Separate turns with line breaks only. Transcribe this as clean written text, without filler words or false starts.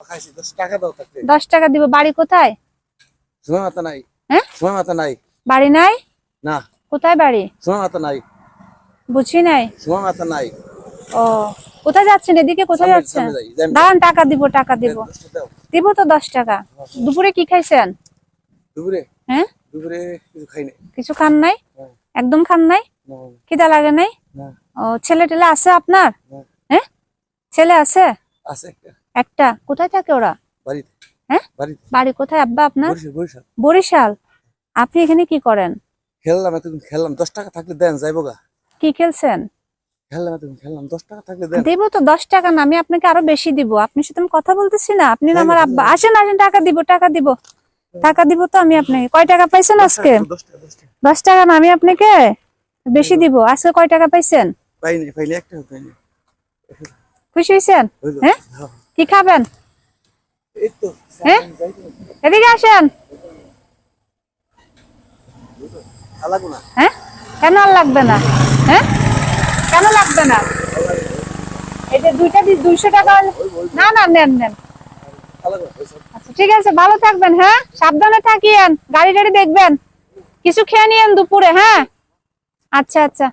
খাইছি 10 টাকা দাও থাকলে
10 টাকা দিব। বাড়ি কোথায়?
সময় মাথা নাই।
হ্যাঁ,
সময় মাথা নাই।
বাড়ি নাই?
না,
কোথায় বাড়ি?
সময় মাথা নাই।
বুঝি নাই।
সময় মাথা নাই।
ও, কোথায় যাচ্ছেন? এদিকে কোথায় যাচ্ছেন?
সামনে যাই, যাই।
দাঁড়ান, টাকা দিব, টাকা দিব।
10 টাকা দাও।
দিব তো 10 টাকা। দুপুরে কি খাইছেন?
দুপুরে
হ্যাঁ,
দুপুরে কিছু খাই নাই।
কিছু খান নাই?
হ্যাঁ,
একদম খান নাই?
না,
খিদা লাগে নাই?
না,
ও, ছেলে টেলে আছে আপনার?
না।
হ্যাঁ, ছেলে আছে
আছে একটা।
একটা। কোথায় থাকে ওরা?
বাড়িতে।
হ্যাঁ,
বাড়িতে।
বাড়ি কোথায় আব্বা আপনার?
বরিশাল, বরিশাল।
বরিশাল। আপনি এখানে কি করেন?
খেললাম এতক্ষণ, খেললাম 10 টাকা থাকলে দেন যাইবো গা।
কি খেলছেন?
খেললাম এতক্ষণ, খেললাম 10 টাকা থাকলে দেন।
দিব তো 10 টাকা না, আমি আপনাকে আরো বেশি দিব। আপনি সাথে আমি কথা বলতেছি না, আপনি না
হ্যাঁ,
আমার
হ্যাঁ,
আব্বা। আসেন আসেন, টাকা দিব, টাকা দিব, টাকা দিব তো আমি আপনাকে। কয় টাকা পাইছেন আজকে?
10 টাকা 10 টাকা।
10 টাকা না, আমি আপনাকে বেশি দিব। আজকে কয় টাকা পাইছেন?
পাইনি, পাইনি একটা পাইনি।
খুশি হয়েছেন?
হইলো।
হ্যাঁ,
হ্যাঁ।
কি খাবেন?
এই তো।
হ্যাঁ, এদিকে আসেন।
আলাগো না।
হ্যাঁ, কেন আর লাগবে না? হ্যাঁ, কেন লাগবে না? এই যে দুইটা 200 টাকা। না না, নেন নেন।
আলাগো না।
আচ্ছা ঠিক আছে, ভালো থাকবেন। হ্যাঁ, সাবধানে থাকিয়েন, গাড়ি টাড়ি দেখবেন, কিছু খেয়ে নিয়েন দুপুরে। হ্যাঁ, আচ্ছা আচ্ছা।